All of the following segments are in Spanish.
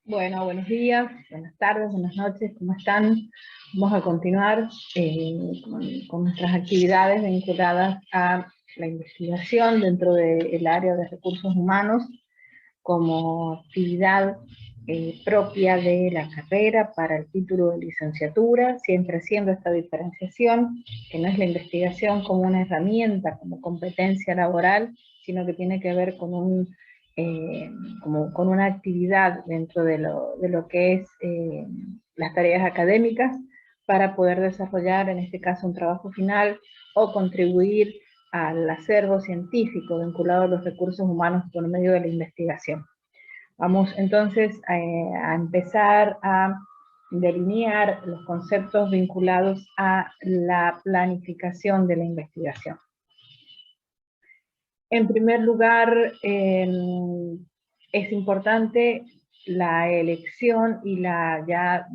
Bueno, buenos días, buenas tardes, buenas noches, ¿cómo están? Vamos a continuar con nuestras actividades vinculadas a la investigación dentro del área de recursos humanos como actividad propia de la carrera para el título de licenciatura, siempre haciendo esta diferenciación, que no es la investigación como una herramienta, como competencia laboral, sino que tiene que ver con con una actividad dentro de lo que es las tareas académicas para poder desarrollar, en este caso, un trabajo final o contribuir al acervo científico vinculado a los recursos humanos por medio de la investigación. Vamos entonces a empezar a delinear los conceptos vinculados a la planificación de la investigación. En primer lugar, es importante la elección y la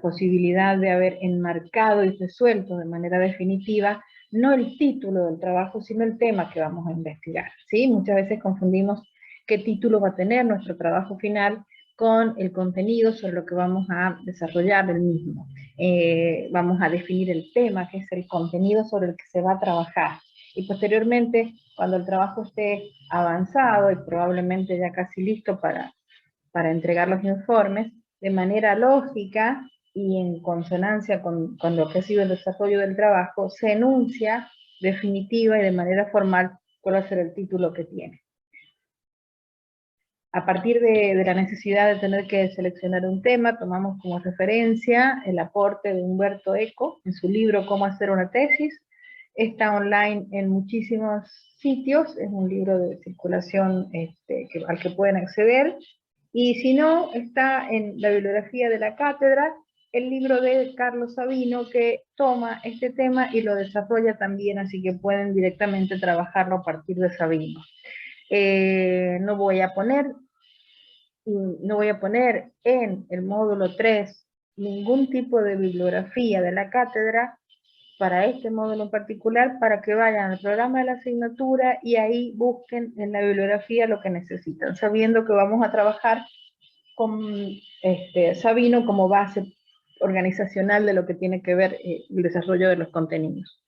posibilidad de haber enmarcado y resuelto de manera definitiva no el título del trabajo, sino el tema que vamos a investigar, ¿sí? Muchas veces confundimos qué título va a tener nuestro trabajo final con el contenido sobre lo que vamos a desarrollar del mismo. Vamos a definir el tema, que es el contenido sobre el que se va a trabajar. Y posteriormente, cuando el trabajo esté avanzado y probablemente ya casi listo para entregar los informes, de manera lógica y en consonancia con lo que ha sido el desarrollo del trabajo, se enuncia definitiva y de manera formal cuál va a ser el título que tiene. A partir de la necesidad de tener que seleccionar un tema, tomamos como referencia el aporte de Humberto Eco en su libro Cómo hacer una tesis. Está online en muchísimos sitios, es un libro de circulación al que pueden acceder. Y si no, está en la bibliografía de la cátedra, el libro de Carlos Sabino, que toma este tema y lo desarrolla también, así que pueden directamente trabajarlo a partir de Sabino. No voy a poner en el módulo 3 ningún tipo de bibliografía de la cátedra para este módulo en particular, para que vayan al programa de la asignatura y ahí busquen en la bibliografía lo que necesitan, sabiendo que vamos a trabajar con Sabino como base organizacional de lo que tiene que ver el desarrollo de los contenidos.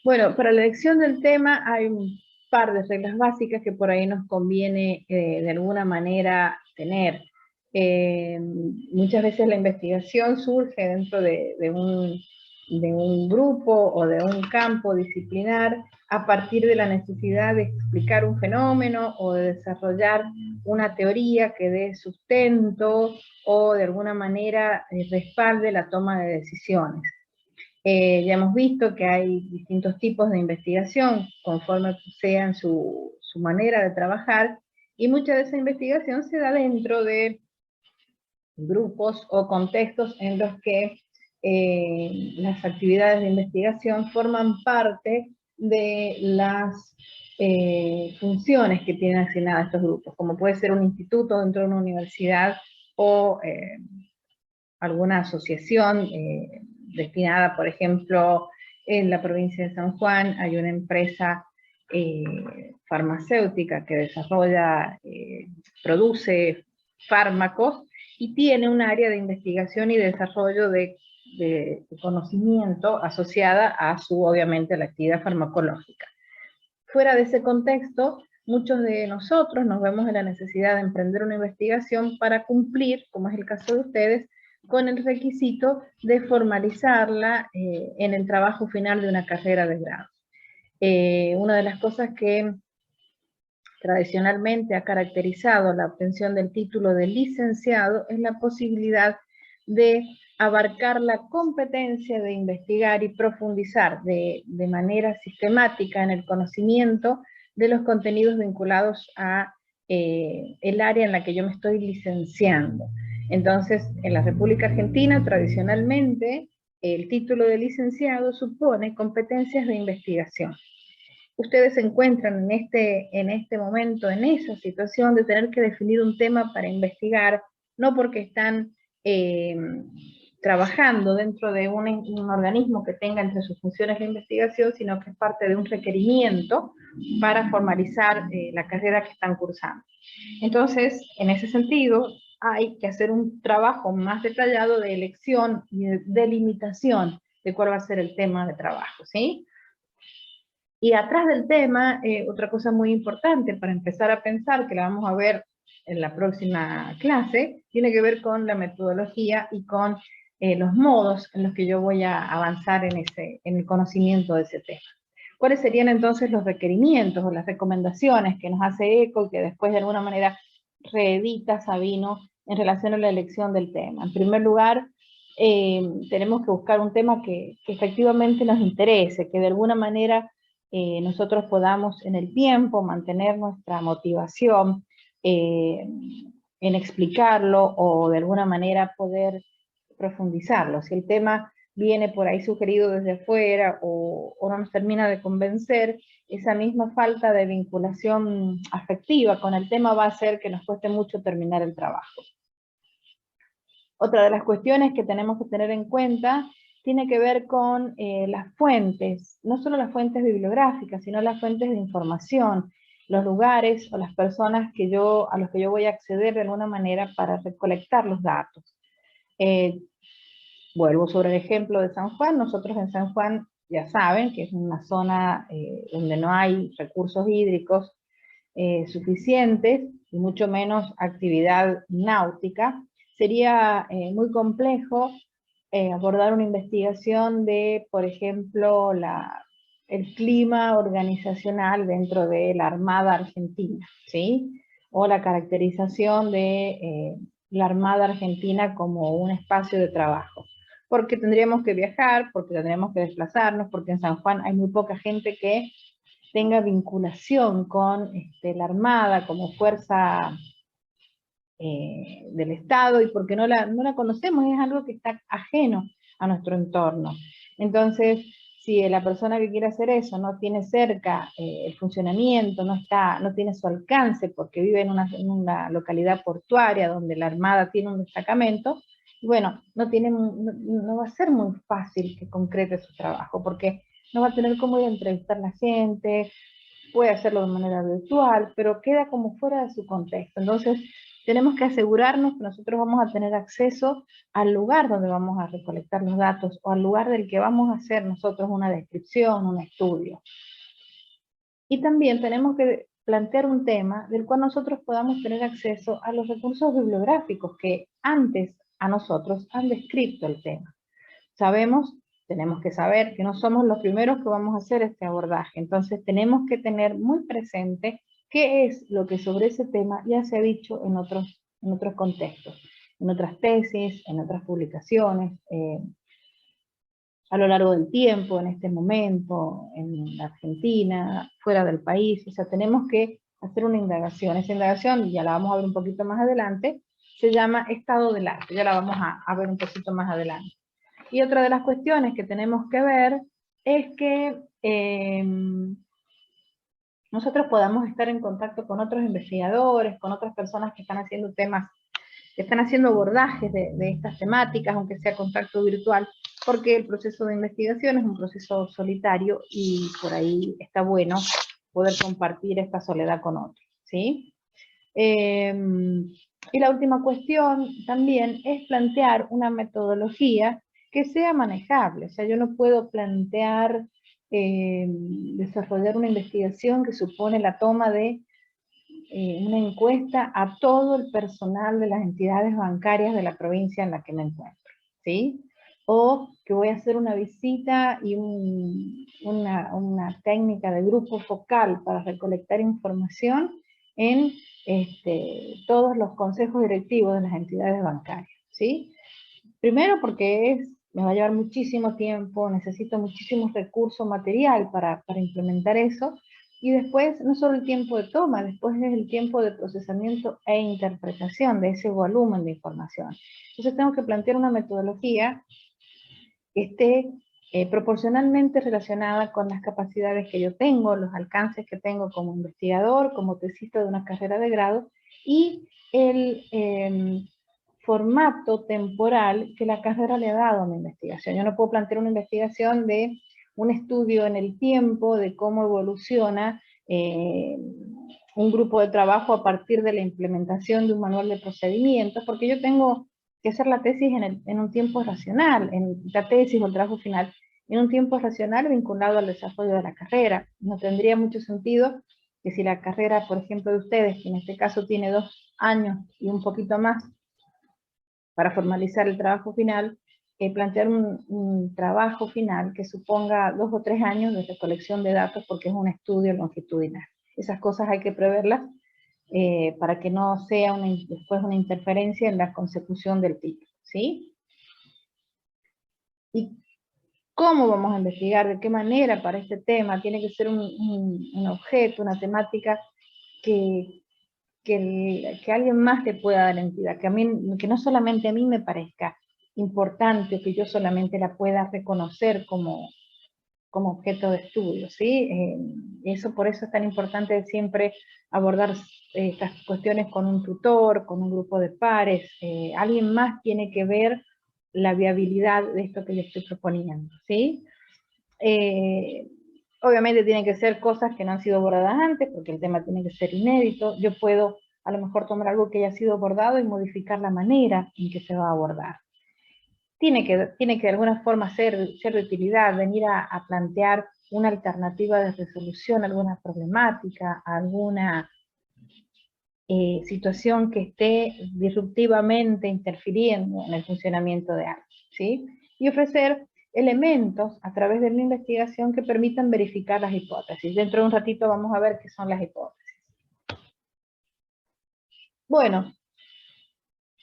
Bueno, para la elección del tema hay un par de reglas básicas que por ahí nos conviene de alguna manera tener. Muchas veces la investigación surge dentro de un grupo o de un campo disciplinar a partir de la necesidad de explicar un fenómeno o de desarrollar una teoría que dé sustento o de alguna manera respalde la toma de decisiones. Ya hemos visto que hay distintos tipos de investigación conforme sean su manera de trabajar, y mucha de esa investigación se da dentro de grupos o contextos en los que las actividades de investigación forman parte de las funciones que tienen asignadas estos grupos, como puede ser un instituto dentro de una universidad o alguna asociación destinada, por ejemplo, en la provincia de San Juan hay una empresa farmacéutica que desarrolla, produce fármacos y tiene un área de investigación y desarrollo de conocimiento asociada a obviamente, la actividad farmacológica. Fuera de ese contexto, muchos de nosotros nos vemos en la necesidad de emprender una investigación para cumplir, como es el caso de ustedes, con el requisito de formalizarla en el trabajo final de una carrera de grado. Una de las cosas que tradicionalmente ha caracterizado la obtención del título de licenciado es la posibilidad de abarcar la competencia de investigar y profundizar de manera sistemática en el conocimiento de los contenidos vinculados a el área en la que yo me estoy licenciando. Entonces, en la República Argentina, tradicionalmente, el título de licenciado supone competencias de investigación. Ustedes se encuentran en este momento, en esa situación de tener que definir un tema para investigar, no porque están trabajando dentro de un organismo que tenga entre sus funciones de investigación, sino que es parte de un requerimiento para formalizar la carrera que están cursando. Entonces, en ese sentido, hay que hacer un trabajo más detallado de elección y de delimitación de cuál va a ser el tema de trabajo, ¿sí? Y atrás del tema, otra cosa muy importante para empezar a pensar, que la vamos a ver en la próxima clase, tiene que ver con la metodología y con los modos en los que yo voy a avanzar en el conocimiento de ese tema. ¿Cuáles serían entonces los requerimientos o las recomendaciones que nos hace ECO y que después de alguna manera reedita Sabino en relación a la elección del tema? En primer lugar, tenemos que buscar un tema que efectivamente nos interese, que de alguna manera nosotros podamos en el tiempo mantener nuestra motivación en explicarlo o de alguna manera poder profundizarlo. Si el tema viene por ahí sugerido desde afuera o no nos termina de convencer, esa misma falta de vinculación afectiva con el tema va a hacer que nos cueste mucho terminar el trabajo. Otra de las cuestiones que tenemos que tener en cuenta tiene que ver con las fuentes, no solo las fuentes bibliográficas, sino las fuentes de información, los lugares o las personas a los que yo voy a acceder de alguna manera para recolectar los datos. Vuelvo sobre el ejemplo de San Juan. Nosotros en San Juan ya saben que es una zona donde no hay recursos hídricos suficientes y mucho menos actividad náutica. Sería muy complejo abordar una investigación de, por ejemplo, el clima organizacional dentro de la Armada Argentina, ¿sí? O la caracterización de la Armada Argentina como un espacio de trabajo. Porque tendríamos que viajar, porque tendríamos que desplazarnos, porque en San Juan hay muy poca gente que tenga vinculación con la Armada como fuerza del Estado, y porque no la conocemos, es algo que está ajeno a nuestro entorno. Entonces, si la persona que quiere hacer eso no tiene cerca el funcionamiento, no tiene su alcance porque vive en una localidad portuaria donde la Armada tiene un destacamento, bueno, no va a ser muy fácil que concrete su trabajo, porque no va a tener cómo ir a entrevistar a la gente, puede hacerlo de manera virtual, pero queda como fuera de su contexto. Entonces, tenemos que asegurarnos que nosotros vamos a tener acceso al lugar donde vamos a recolectar los datos o al lugar del que vamos a hacer nosotros una descripción, un estudio. Y también tenemos que plantear un tema del cual nosotros podamos tener acceso a los recursos bibliográficos que antes a nosotros han descrito el tema. Tenemos que saber que no somos los primeros que vamos a hacer este abordaje, entonces tenemos que tener muy presente qué es lo que sobre ese tema ya se ha dicho en otros contextos, en otras tesis, en otras publicaciones, a lo largo del tiempo, en este momento, en la Argentina, fuera del país. O sea, tenemos que hacer una indagación. Esa indagación, ya la vamos a ver un poquito más adelante, se llama estado del arte, ya la vamos a ver un poquito más adelante. Y otra de las cuestiones que tenemos que ver es que nosotros podamos estar en contacto con otros investigadores, con otras personas que están haciendo temas, que están haciendo abordajes de estas temáticas, aunque sea contacto virtual, porque el proceso de investigación es un proceso solitario y por ahí está bueno poder compartir esta soledad con otros, ¿sí? Y la última cuestión también es plantear una metodología que sea manejable. O sea, yo no puedo plantear desarrollar una investigación que supone la toma de una encuesta a todo el personal de las entidades bancarias de la provincia en la que me encuentro, ¿sí? O que voy a hacer una visita y una técnica de grupo focal para recolectar información en todos los consejos directivos de las entidades bancarias, ¿sí? Primero porque me va a llevar muchísimo tiempo, necesito muchísimos recursos material para implementar eso, y después no solo el tiempo de toma, después es el tiempo de procesamiento e interpretación de ese volumen de información. Entonces tengo que plantear una metodología que esté proporcionalmente relacionada con las capacidades que yo tengo, los alcances que tengo como investigador, como tesista de una carrera de grado, y el formato temporal que la carrera le ha dado a mi investigación. Yo no puedo plantear una investigación de un estudio en el tiempo de cómo evoluciona un grupo de trabajo a partir de la implementación de un manual de procedimientos, porque yo tengo que hacer la tesis en un tiempo racional, en la tesis o el trabajo final, en un tiempo racional vinculado al desarrollo de la carrera. No tendría mucho sentido que si la carrera, por ejemplo, de ustedes, que en este caso tiene 2 años y un poquito más para formalizar el trabajo final, plantear un trabajo final que suponga 2 o 3 años de recolección de datos porque es un estudio longitudinal. Esas cosas hay que preverlas para que no sea después una interferencia en la consecución del título, ¿sí? ¿Y cómo vamos a investigar? ¿De qué manera para este tema? Tiene que ser un objeto, una temática que alguien más le pueda dar entidad, que no solamente a mí me parezca importante o que yo solamente la pueda reconocer como objeto de estudio, ¿sí? Por eso es tan importante siempre abordar estas cuestiones con un tutor, con un grupo de pares, alguien más tiene que ver la viabilidad de esto que le estoy proponiendo, ¿sí? Obviamente tienen que ser cosas que no han sido abordadas antes, porque el tema tiene que ser inédito. Yo puedo a lo mejor tomar algo que haya sido abordado y modificar la manera en que se va a abordar. Tiene que de alguna forma ser de utilidad, venir a plantear una alternativa de resolución a alguna problemática, a alguna situación que esté disruptivamente interfiriendo en el funcionamiento de algo, ¿sí? Y ofrecer elementos a través de una investigación que permitan verificar las hipótesis. Dentro de un ratito vamos a ver qué son las hipótesis. Bueno,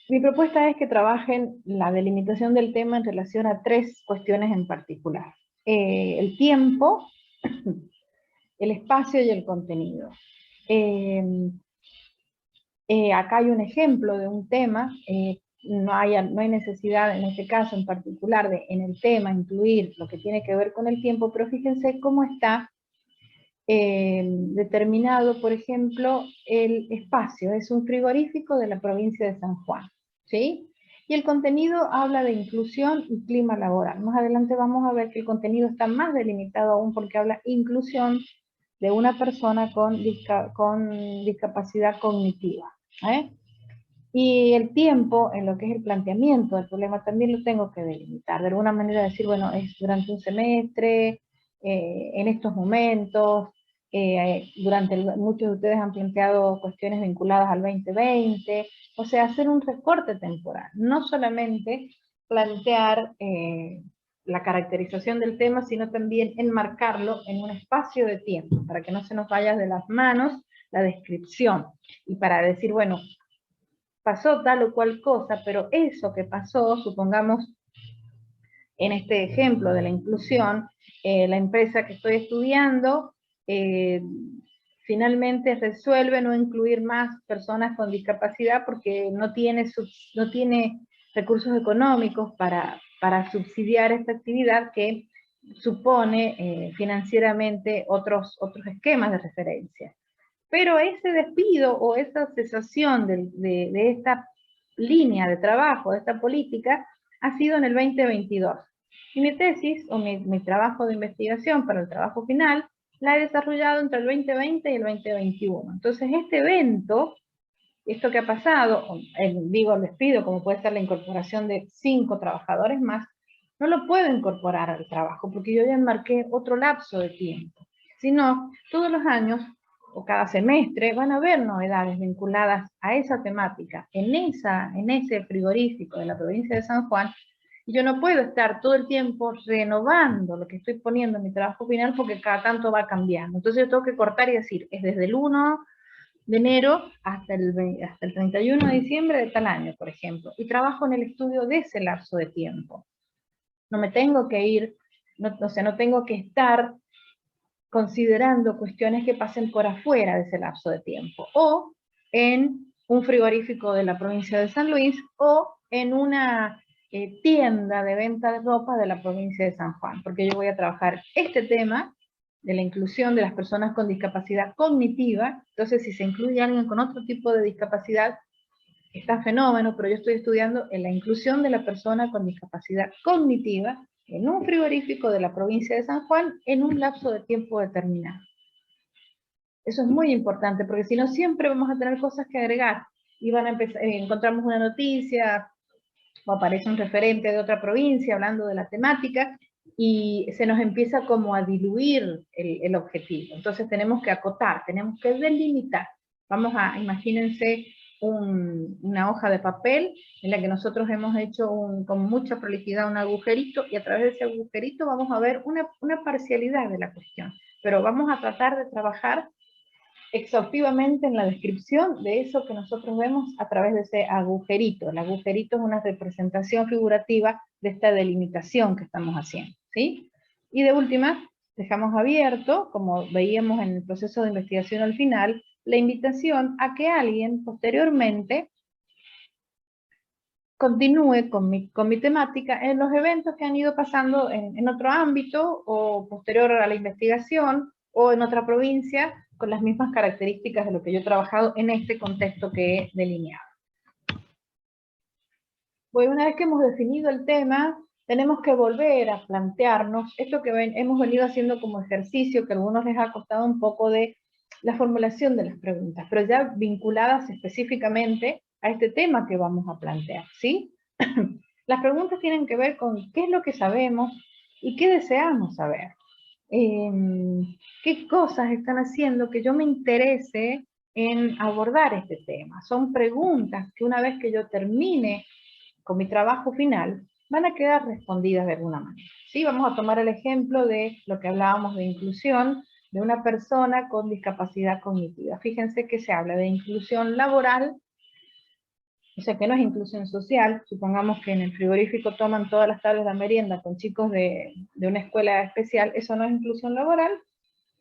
mi propuesta es que trabajen la delimitación del tema en relación a 3 cuestiones en particular. El tiempo, el espacio y el contenido. Acá hay un ejemplo de un tema, no hay necesidad en este caso en particular de en el tema incluir lo que tiene que ver con el tiempo, pero fíjense cómo está determinado, por ejemplo, el espacio. Es un frigorífico de la provincia de San Juan, ¿sí? Y el contenido habla de inclusión y clima laboral. Más adelante vamos a ver que el contenido está más delimitado aún porque habla inclusión de una persona con discapacidad cognitiva. Y el tiempo, en lo que es el planteamiento del problema, también lo tengo que delimitar. De alguna manera decir, bueno, es durante un semestre, en estos momentos, muchos de ustedes han planteado cuestiones vinculadas al 2020, o sea, hacer un recorte temporal, no solamente plantear la caracterización del tema, sino también enmarcarlo en un espacio de tiempo, para que no se nos vaya de las manos la descripción, y para decir, bueno, pasó tal o cual cosa, pero eso que pasó, supongamos, en este ejemplo de la inclusión, la empresa que estoy estudiando finalmente resuelve no incluir más personas con discapacidad porque no tiene recursos económicos para subsidiar esta actividad que supone financieramente otros esquemas de referencia. Pero ese despido o esa cesación de esta línea de trabajo, de esta política, ha sido en el 2022. Y mi tesis o mi trabajo de investigación para el trabajo final la he desarrollado entre el 2020 y el 2021. Entonces este evento, esto que ha pasado, digo el despido, como puede ser la incorporación de 5 trabajadores más, no lo puedo incorporar al trabajo porque yo ya enmarqué otro lapso de tiempo. Sino, todos los años o cada semestre van a haber novedades vinculadas a esa temática en ese frigorífico de la provincia de San Juan, y yo no puedo estar todo el tiempo renovando lo que estoy poniendo en mi trabajo final porque cada tanto va cambiando. Entonces yo tengo que cortar y decir, es desde el 1 de enero hasta el 31 de diciembre de tal año, por ejemplo, y trabajo en el estudio de ese lapso de tiempo. No me tengo que ir, no tengo que estar considerando cuestiones que pasen por afuera de ese lapso de tiempo, o en un frigorífico de la provincia de San Luis, o en una tienda de venta de ropa de la provincia de San Juan, porque yo voy a trabajar este tema de la inclusión de las personas con discapacidad cognitiva. Entonces si se incluye alguien con otro tipo de discapacidad, está fenómeno, pero yo estoy estudiando en la inclusión de la persona con discapacidad cognitiva en un frigorífico de la provincia de San Juan en un lapso de tiempo determinado. Eso es muy importante, porque si no siempre vamos a tener cosas que agregar, y van a empezar, encontramos una noticia, o aparece un referente de otra provincia hablando de la temática, y se nos empieza como a diluir el objetivo. Entonces tenemos que acotar, tenemos que delimitar. Vamos a, imagínense una hoja de papel en la que nosotros hemos hecho con mucha prolijidad un agujerito, y a través de ese agujerito vamos a ver una parcialidad de la cuestión, pero vamos a tratar de trabajar exhaustivamente en la descripción de eso que nosotros vemos a través de ese agujerito. El agujerito es una representación figurativa de esta delimitación que estamos haciendo, ¿sí? Y de última, dejamos abierto, como veíamos en el proceso de investigación al final, la invitación a que alguien posteriormente continúe con mi temática en los eventos que han ido pasando en otro ámbito, o posterior a la investigación, o en otra provincia, con las mismas características de lo que yo he trabajado en este contexto que he delineado. Pues una vez que hemos definido el tema, tenemos que volver a plantearnos esto que hemos venido haciendo como ejercicio, que a algunos les ha costado un poco, de la formulación de las preguntas, pero ya vinculadas específicamente a este tema que vamos a plantear, ¿sí? Las preguntas tienen que ver con qué es lo que sabemos y qué deseamos saber. ¿Qué cosas están haciendo que yo me interese en abordar este tema? Son preguntas que una vez que yo termine con mi trabajo final, van a quedar respondidas de alguna manera. ¿Sí? Vamos a tomar el ejemplo de lo que hablábamos de inclusión de una persona con discapacidad cognitiva. Fíjense que se habla de inclusión laboral, o sea que no es inclusión social. Supongamos que en el frigorífico toman todas las tardes la merienda con chicos de una escuela especial, eso no es inclusión laboral,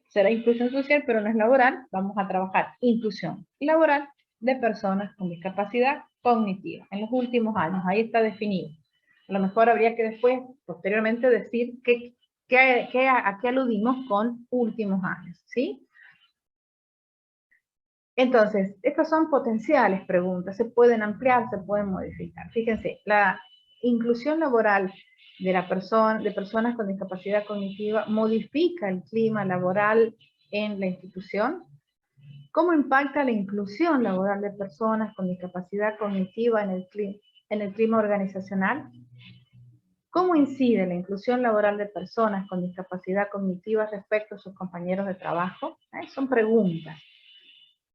será inclusión social, pero no es laboral. Vamos a trabajar inclusión laboral de personas con discapacidad cognitiva en los últimos años, ahí está definido. A lo mejor habría que después, posteriormente, decir a qué aludimos con últimos años, ¿sí? Entonces, estas son potenciales preguntas, se pueden ampliar, se pueden modificar. Fíjense, la inclusión laboral de personas con discapacidad cognitiva modifica el clima laboral en la institución. ¿Cómo impacta la inclusión laboral de personas con discapacidad cognitiva en el clima organizacional? ¿Cómo incide la inclusión laboral de personas con discapacidad cognitiva respecto a sus compañeros de trabajo? Son preguntas.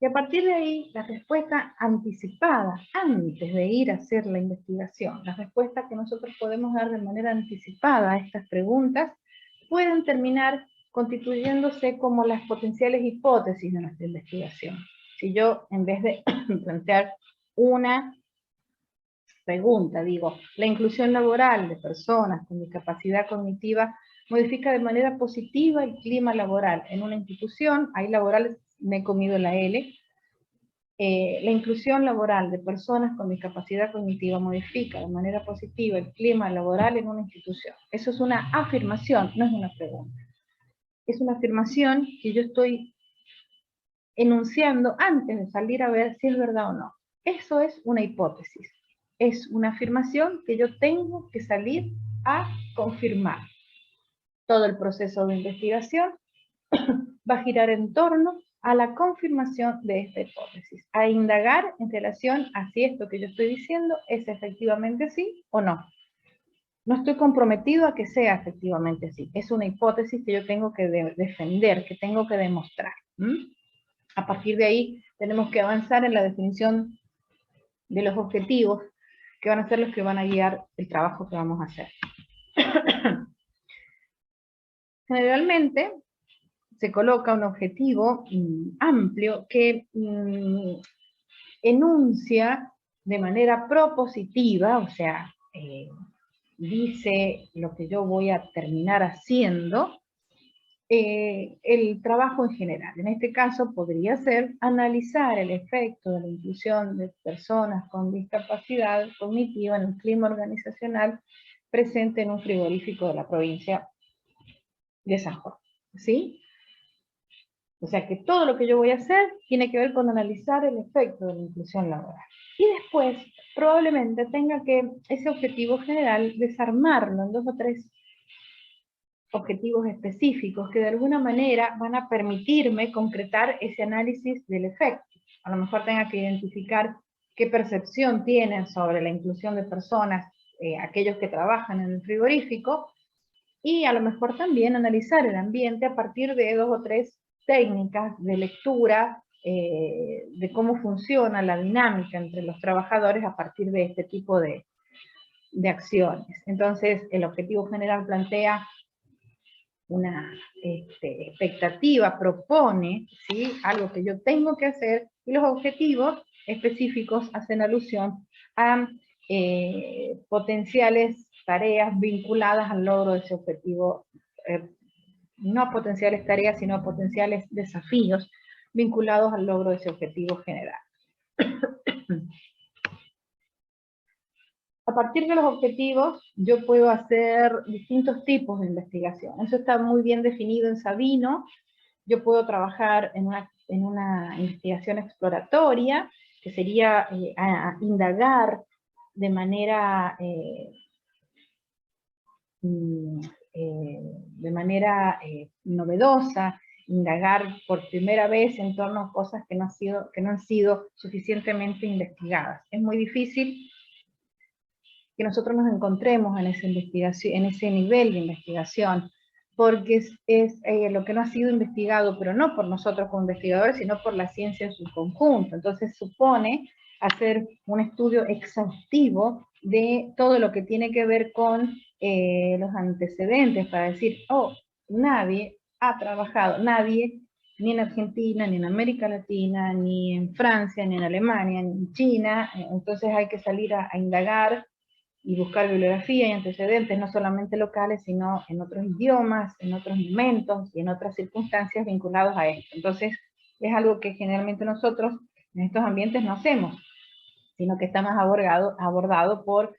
Y a partir de ahí, la respuesta anticipada, antes de ir a hacer la investigación, las respuestas que nosotros podemos dar de manera anticipada a estas preguntas, pueden terminar constituyéndose como las potenciales hipótesis de nuestra investigación. Si yo, en vez de plantear una pregunta, digo, la inclusión laboral de personas con discapacidad cognitiva modifica de manera positiva el clima laboral en una institución, ahí laboral me he comido la L. La inclusión laboral de personas con discapacidad cognitiva modifica de manera positiva el clima laboral en una institución. Eso es una afirmación, no es una pregunta. Es una afirmación que yo estoy enunciando antes de salir a ver si es verdad o no. Eso es una hipótesis. Es una afirmación que yo tengo que salir a confirmar. Todo el proceso de investigación va a girar en torno a la confirmación de esta hipótesis, a indagar en relación a si esto que yo estoy diciendo es efectivamente así o no. No estoy comprometido a que sea efectivamente así, es una hipótesis que yo tengo que defender, que tengo que demostrar. A partir de ahí tenemos que avanzar en la definición de los objetivos, que van a ser los que van a guiar el trabajo que vamos a hacer. Generalmente se coloca un objetivo amplio que enuncia de manera propositiva, o sea, dice lo que yo voy a terminar haciendo, el trabajo en general. En este caso podría ser analizar el efecto de la inclusión de personas con discapacidad cognitiva en el clima organizacional presente en un frigorífico de la provincia de San Juan, ¿sí? O sea que todo lo que yo voy a hacer tiene que ver con analizar el efecto de la inclusión laboral. Y después, probablemente tenga que ese objetivo general desarmarlo en 2 o 3 objetivos específicos que de alguna manera van a permitirme concretar ese análisis del efecto. A lo mejor tenga que identificar qué percepción tienen sobre la inclusión de personas, aquellos que trabajan en el frigorífico, y a lo mejor también analizar el ambiente a partir de 2 o 3 técnicas de lectura de cómo funciona la dinámica entre los trabajadores a partir de este tipo de acciones. Entonces, el objetivo general plantea una expectativa, propone, ¿sí?, algo que yo tengo que hacer, y los objetivos específicos hacen alusión a potenciales tareas vinculadas al logro de ese objetivo, no a potenciales tareas, sino a potenciales desafíos vinculados al logro de ese objetivo general. A partir de los objetivos, yo puedo hacer distintos tipos de investigación. Eso está muy bien definido en Sabino. Yo puedo trabajar en una investigación exploratoria, que sería indagar de manera novedosa, indagar por primera vez en torno a cosas que no han sido suficientemente investigadas. Es muy difícil que nosotros nos encontremos en esa investigación, en ese nivel de investigación, porque es lo que no ha sido investigado, pero no por nosotros como investigadores, sino por la ciencia en su conjunto. Entonces supone hacer un estudio exhaustivo de todo lo que tiene que ver con los antecedentes, para decir, oh, nadie ha trabajado, nadie, ni en Argentina, ni en América Latina, ni en Francia, ni en Alemania, ni en China, entonces hay que salir a indagar y buscar bibliografía y antecedentes, no solamente locales, sino en otros idiomas, en otros momentos y en otras circunstancias vinculados a esto. Entonces, es algo que generalmente nosotros en estos ambientes no hacemos, sino que está más abordado por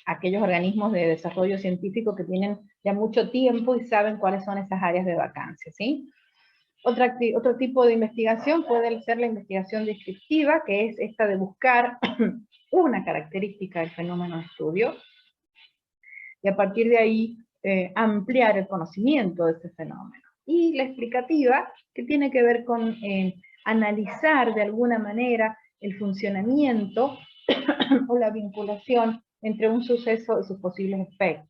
aquellos organismos de desarrollo científico que tienen ya mucho tiempo y saben cuáles son esas áreas de vacancia, ¿sí? Otro tipo de investigación puede ser la investigación descriptiva, que es esta de buscar una característica del fenómeno de estudio, y a partir de ahí ampliar el conocimiento de ese fenómeno. Y la explicativa, que tiene que ver con analizar de alguna manera el funcionamiento o la vinculación entre un suceso y sus posibles efectos.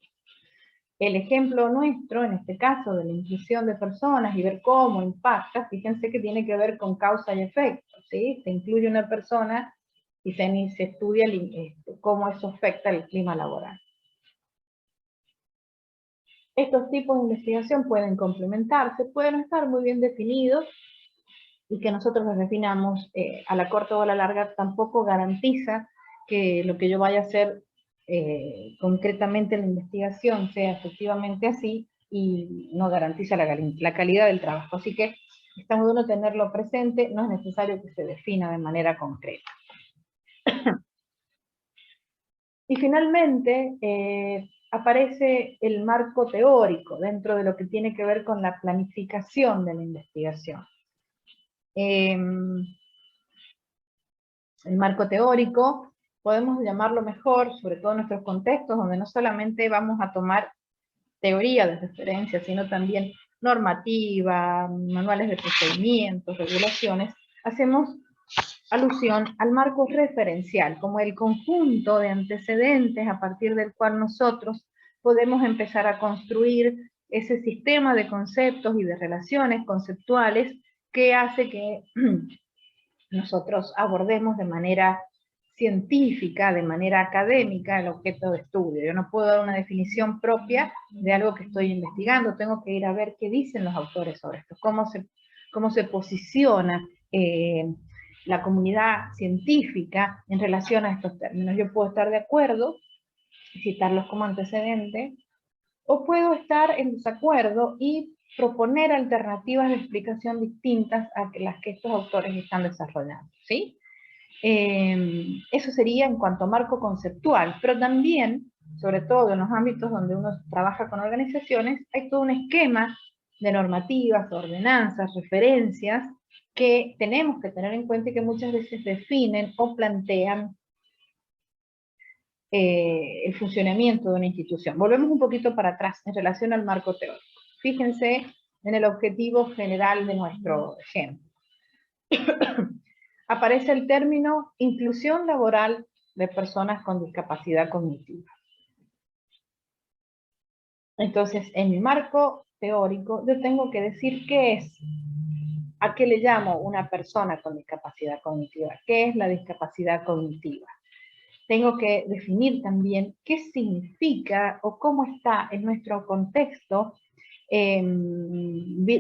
El ejemplo nuestro, en este caso, de la inclusión de personas y ver cómo impacta, fíjense que tiene que ver con causa y efecto, ¿sí? Se incluye una persona y se estudia cómo eso afecta el clima laboral. Estos tipos de investigación pueden complementarse, pueden estar muy bien definidos, y que nosotros los definamos a la corta o a la larga tampoco garantiza que lo que yo vaya a hacer concretamente en la investigación sea efectivamente así, y no garantiza la calidad del trabajo. Así que está muy bueno tenerlo presente, no es necesario que se defina de manera concreta. Y finalmente aparece el marco teórico dentro de lo que tiene que ver con la planificación de la investigación. El marco teórico podemos llamarlo mejor, sobre todo en nuestros contextos, donde no solamente vamos a tomar teoría de referencia, sino también normativa, manuales de procedimientos, regulaciones, hacemos alusión al marco referencial, como el conjunto de antecedentes a partir del cual nosotros podemos empezar a construir ese sistema de conceptos y de relaciones conceptuales que hace que nosotros abordemos de manera científica, de manera académica, el objeto de estudio. Yo no puedo dar una definición propia de algo que estoy investigando, tengo que ir a ver qué dicen los autores sobre esto, cómo se posiciona la comunidad científica en relación a estos términos. Yo puedo estar de acuerdo y citarlos como antecedente, o puedo estar en desacuerdo y proponer alternativas de explicación distintas a las que estos autores están desarrollando, ¿sí? Eso sería en cuanto a marco conceptual, pero también, sobre todo en los ámbitos donde uno trabaja con organizaciones, hay todo un esquema de normativas, ordenanzas, referencias, que tenemos que tener en cuenta y que muchas veces definen o plantean el funcionamiento de una institución. Volvemos un poquito para atrás en relación al marco teórico. Fíjense en el objetivo general de nuestro ejemplo. Aparece el término inclusión laboral de personas con discapacidad cognitiva. Entonces, en mi marco teórico, yo tengo que decir qué es, a qué le llamo una persona con discapacidad cognitiva, qué es la discapacidad cognitiva. Tengo que definir también qué significa o cómo está en nuestro contexto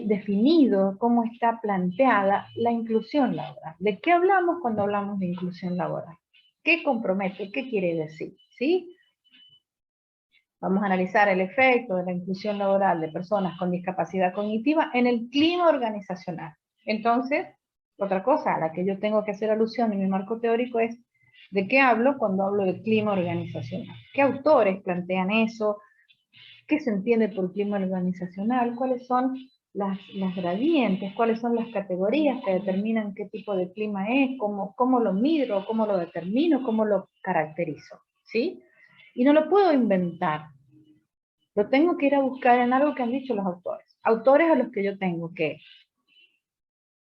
definido, cómo está planteada la inclusión laboral. ¿De qué hablamos cuando hablamos de inclusión laboral? ¿Qué compromete? ¿Qué quiere decir? ¿Sí? Vamos a analizar el efecto de la inclusión laboral de personas con discapacidad cognitiva en el clima organizacional. Entonces, otra cosa a la que yo tengo que hacer alusión en mi marco teórico es ¿de qué hablo cuando hablo de clima organizacional? ¿Qué autores plantean eso? ¿Qué se entiende por clima organizacional? ¿Cuáles son las gradientes? ¿Cuáles son las categorías que determinan qué tipo de clima es? ¿Cómo lo mido? ¿Cómo lo determino? ¿Cómo lo caracterizo? ¿Sí? Y no lo puedo inventar. Lo tengo que ir a buscar en algo que han dicho los autores. Autores a los que yo tengo que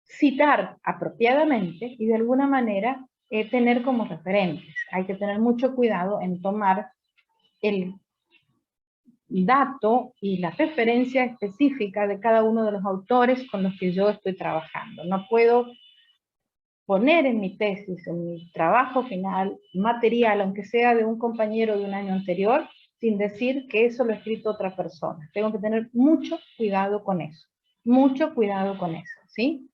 citar apropiadamente y de alguna manera tener como referentes. Hay que tener mucho cuidado en tomar el dato y la referencia específica de cada uno de los autores con los que yo estoy trabajando. No puedo poner en mi tesis, en mi trabajo final, material, aunque sea de un compañero de un año anterior, sin decir que eso lo ha escrito otra persona. Tengo que tener mucho cuidado con eso. Mucho cuidado con eso, ¿sí?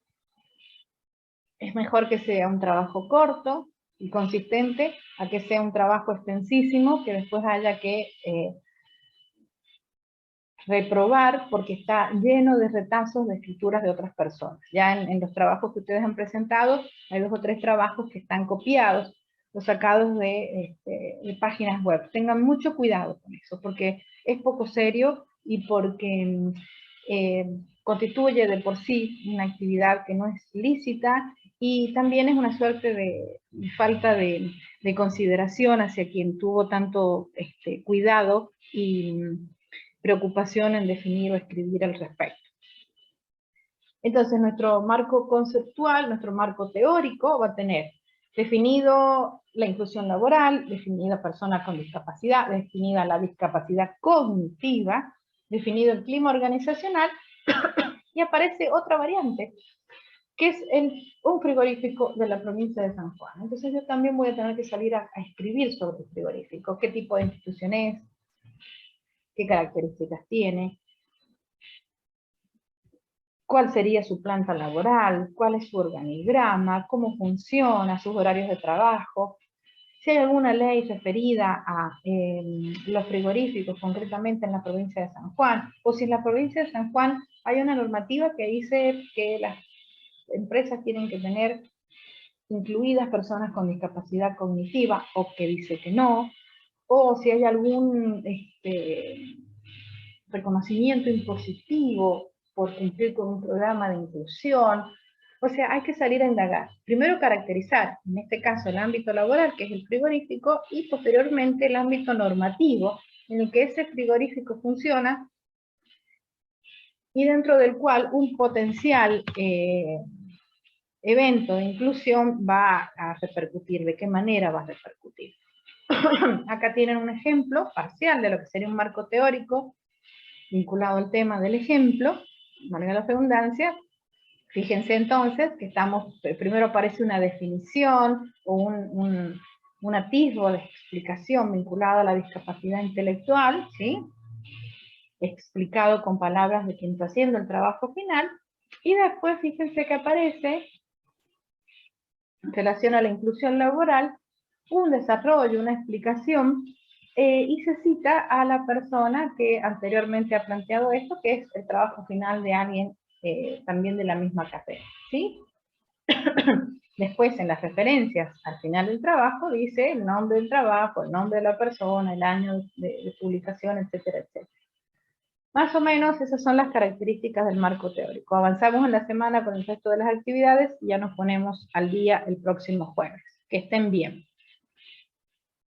Es mejor que sea un trabajo corto y consistente a que sea un trabajo extensísimo que después haya que reprobar porque está lleno de retazos de escrituras de otras personas. Ya en los trabajos que ustedes han presentado, hay 2 o 3 trabajos que están copiados o sacados de páginas web. Tengan mucho cuidado con eso, porque es poco serio y porque constituye de por sí una actividad que no es lícita y también es una suerte de falta de consideración hacia quien tuvo tanto cuidado y preocupación en definir o escribir al respecto. Entonces, nuestro marco conceptual, nuestro marco teórico va a tener definido la inclusión laboral, definida persona con discapacidad, definida la discapacidad cognitiva, definido el clima organizacional, y aparece otra variante, que es un frigorífico de la provincia de San Juan. Entonces yo también voy a tener que salir a escribir sobre el frigorífico, qué tipo de institución es, qué características tiene, cuál sería su planta laboral, cuál es su organigrama, cómo funciona, sus horarios de trabajo, si hay alguna ley referida a los frigoríficos, concretamente en la provincia de San Juan, o si en la provincia de San Juan hay una normativa que dice que las empresas tienen que tener incluidas personas con discapacidad cognitiva, o que dice que no, o si hay algún reconocimiento impositivo por cumplir con un programa de inclusión. O sea, hay que salir a indagar. Primero caracterizar, en este caso, el ámbito laboral, que es el frigorífico, y posteriormente el ámbito normativo, en el que ese frigorífico funciona, y dentro del cual un potencial evento de inclusión va a repercutir. ¿De qué manera va a repercutir? Acá tienen un ejemplo parcial de lo que sería un marco teórico vinculado al tema del ejemplo, valga la redundancia. Fíjense entonces que primero aparece una definición o un atisbo de explicación vinculado a la discapacidad intelectual, ¿sí? Explicado con palabras de quien está haciendo el trabajo final, y después fíjense que aparece, en relación a la inclusión laboral, un desarrollo, una explicación, y se cita a la persona que anteriormente ha planteado esto, que es el trabajo final de alguien también de la misma carrera, ¿sí? Después, en las referencias al final del trabajo, dice el nombre del trabajo, el nombre de la persona, el año de publicación, etcétera, etcétera. Más o menos esas son las características del marco teórico. Avanzamos en la semana con el resto de las actividades y ya nos ponemos al día el próximo jueves. Que estén bien.